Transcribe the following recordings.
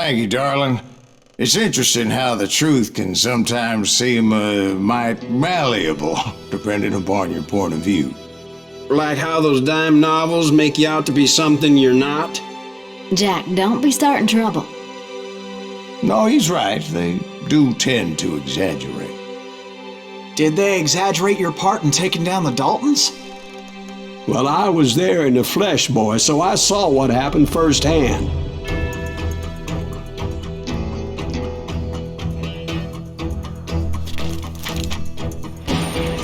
Thank you, darling. It's interesting how the truth can sometimes seem might malleable, depending upon your point of view. Like how those dime novels make you out to be something you're not? Jack, don't be starting trouble. No, he's right. They do tend to exaggerate. Did they exaggerate your part in taking down the Daltons? Well, I was there in the flesh, boy, so I saw what happened firsthand.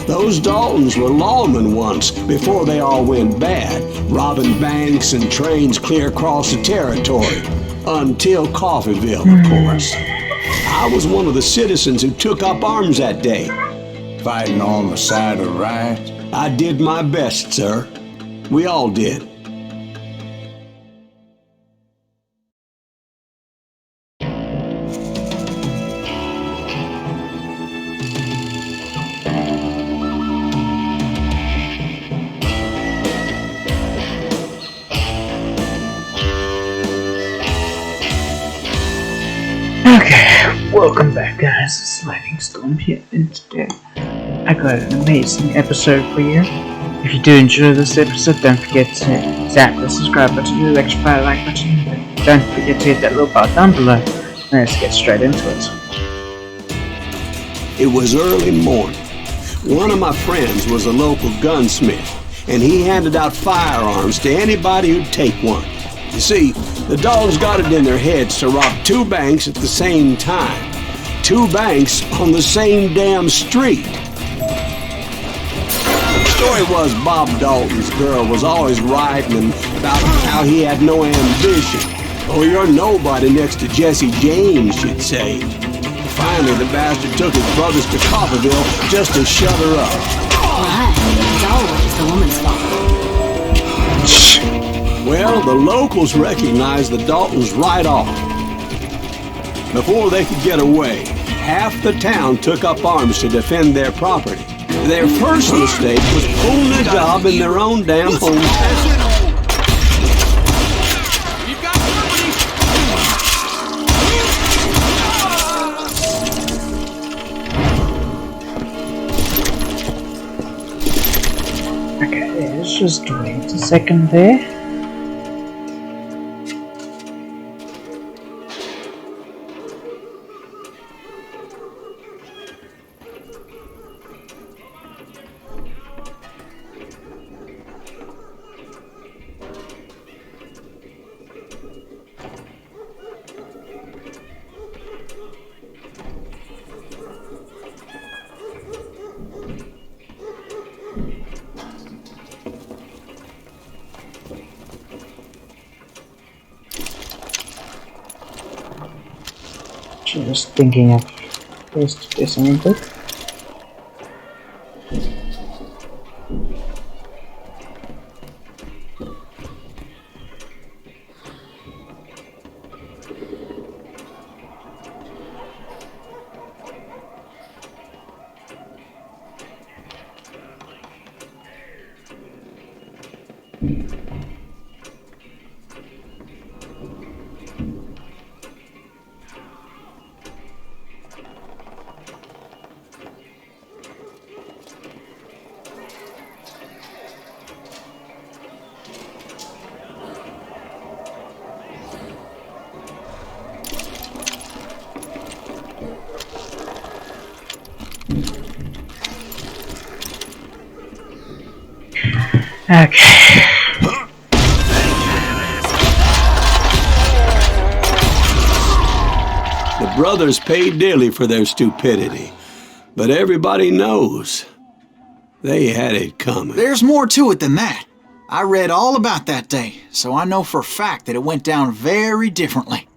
Those Daltons were lawmen once, before they all went bad, robbing banks and trains clear across the territory. Until Coffeeville, of course. I was one of the citizens who took up arms that day. Fighting on the side of right? I did my best, sir. We all did. Okay, welcome back guys, it's Lightning Storm here, and today I got an amazing episode for you. If you do enjoy this episode, don't forget to tap the subscribe button, the electrify like button, and don't forget to hit that little bar down below. And let's get straight into it. It was early morning. One of my friends was a local gunsmith, and he handed out firearms to anybody who'd take one. You see, the Daltons got it in their heads to rob two banks at the same time. Two banks on the same damn street. The story was Bob Dalton's girl was always writing about how he had no ambition. Oh, you're nobody next to Jesse James, she'd say. Finally, the bastard took his brothers to Coffeeville just to shut her up. Why? It's always the woman's fault. Well, the locals recognized the Daltons right off. Before they could get away, half the town took up arms to defend their property. Their first mistake was pulling a job in their own damn hometown. Okay, let's just wait a second there. Just thinking of ways to do something good. Okay. The brothers paid dearly for their stupidity, but everybody knows they had it coming. There's more to it than that. I read all about that day, so I know for a fact that it went down very differently.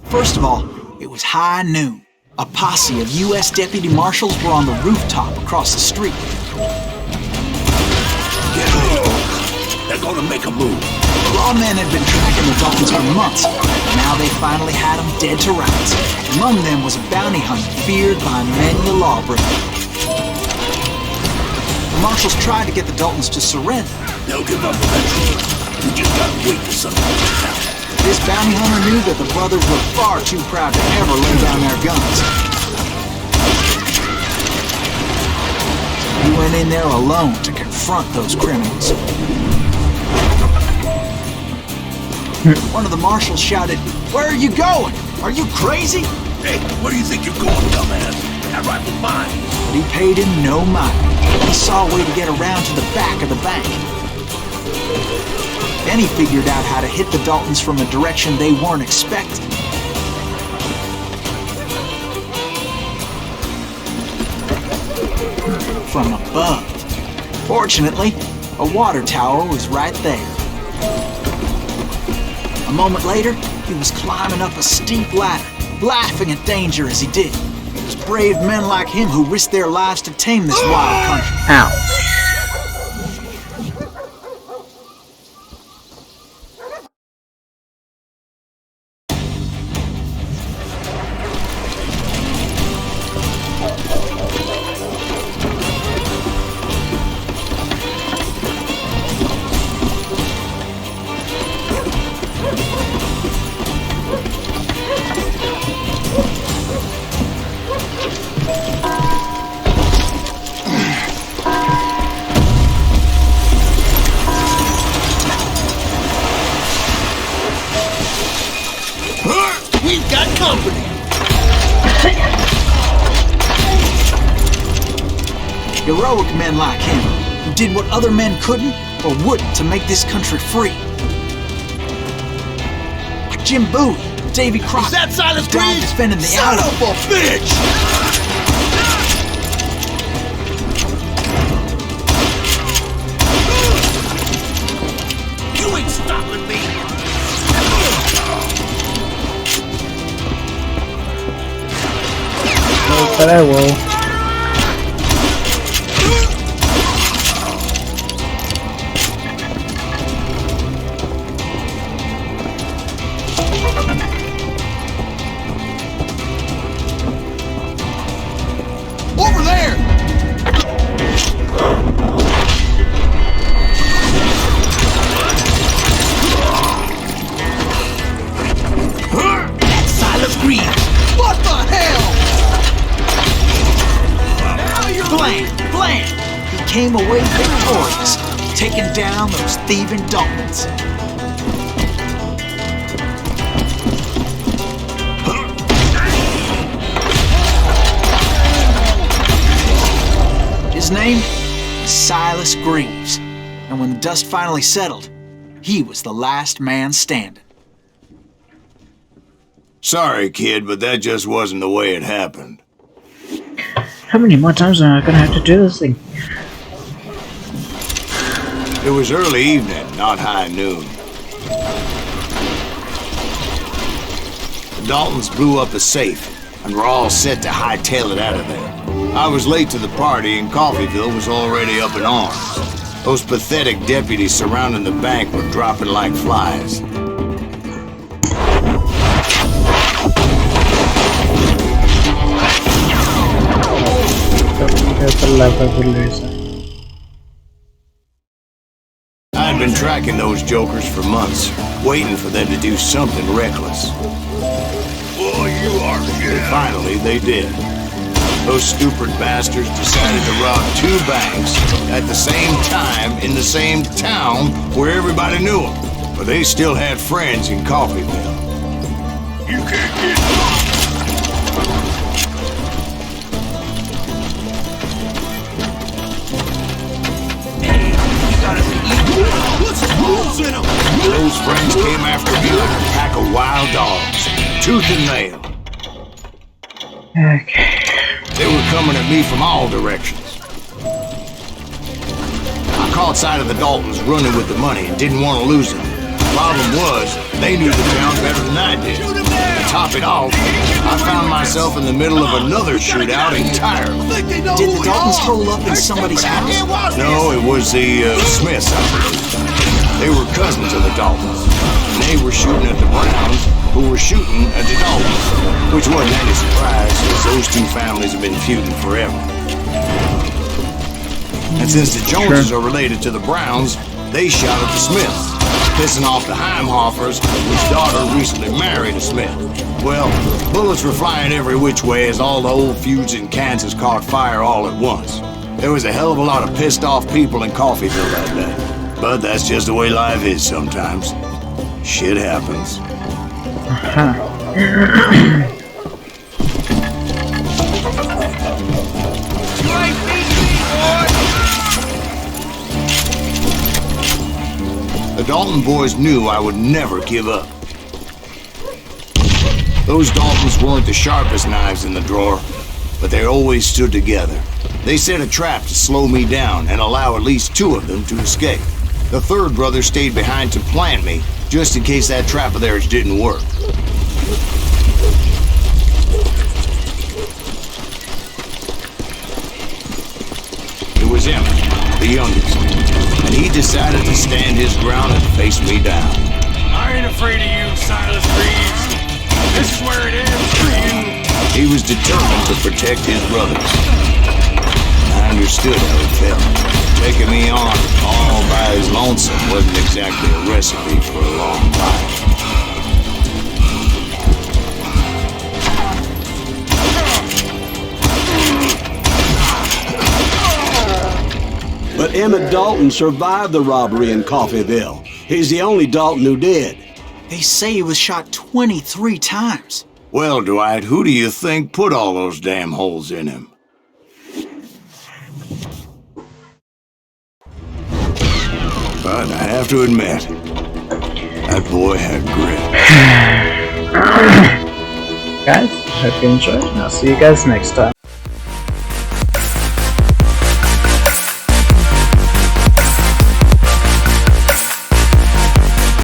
First of all, it was high noon. A posse of U.S. deputy marshals were on the rooftop across the street. They're gonna make a move. Lawmen had been tracking the Daltons for months. Now they finally had them dead to rights. Among them was a bounty hunter feared by many a lawbreaker. The marshals tried to get the Daltons to surrender. They'll give up eventually. We just gotta wait for something to happen. This bounty hunter knew that the brothers were far too proud to ever lay down their guns. He went in there alone to confront those criminals. One of the marshals shouted, "Where are you going? Are you crazy?" Hey, where do you think you're going, dumbass? That rifle's mine. But he paid him no mind. He saw a way to get around to the back of the bank. Then he figured out how to hit the Daltons from a direction they weren't expecting. From above. Fortunately, a water tower was right there. A moment later, he was climbing up a steep ladder, laughing at danger as he did. It was brave men like him who risked their lives to tame this wild country. Ow. We've got company. Heroic men like him, who did what other men couldn't or wouldn't to make this country free. Like Jim Bowie, Davy Crockett, Is that Silas died Greaves? defending the Son island. of a bitch! You ain't stopping me. But I will. Over there! That's Silas Greaves! What the hell? Now you're Blam! Blam! He came away victorious, taking down those thieving Daltons. His name was Silas Greaves, and when the dust finally settled, he was the last man standing. Sorry, kid, but that just wasn't the way it happened. How many more times am I gonna have to do this thing? It was early evening, not high noon. The Daltons blew up a safe, and were all set to hightail it out of there. I was late to the party, and Coffeeville was already up in arms. Those pathetic deputies surrounding the bank were dropping like flies. I'd been tracking those jokers for months, waiting for them to do something reckless. Boy, you are good. Finally, they did. Those stupid bastards decided to rob two banks at the same time in the same town where everybody knew them. But they still had friends in Coffeeville. You can't get Hey, you gotta be equal. What's the rules in them? Those friends came after me like a pack of wild dogs, tooth and nail. Okay. They were coming at me from all directions. I caught sight of the Daltons running with the money and didn't want to lose them. The problem was, they knew the town better than I did. To top it off, I found myself in the middle of another shootout entirely. Did the Daltons hole up in somebody's house? No, it was the Smiths, I believe. They were cousins of the Daltons. And they were shooting at the Browns, who were shooting at the Daltons. Which wasn't any surprise, as those two families have been feuding forever. And since the Joneses are related to the Browns, they shot at the Smiths. pissing off the Heimhoffers, whose daughter recently married a Smith. Well, bullets were flying every which way as all the old feuds in Kansas caught fire all at once. There was a hell of a lot of pissed off people in Coffeyville that day. But that's just the way life is sometimes. Shit happens. The Dalton boys knew I would never give up. Those Daltons weren't the sharpest knives in the drawer, but they always stood together. They set a trap to slow me down and allow at least 2 of them to escape. The third brother stayed behind to plant me, just in case that trap of theirs didn't work. It was Emmett, the youngest, and he decided to stand his ground and face me down. I ain't afraid of you, Silas Reeves. This is where it ends for you. He was determined to protect his brothers. I understood how he felt. Taking me on all by his lonesome wasn't exactly a recipe for a long life. But Emmett Dalton survived the robbery in Coffeyville. He's the only Dalton who did. They say he was shot 23 times. Well, Dwight, who do you think put all those damn holes in him? But I have to admit, that boy had grit. Guys, hope you enjoyed, and I'll see you guys next time.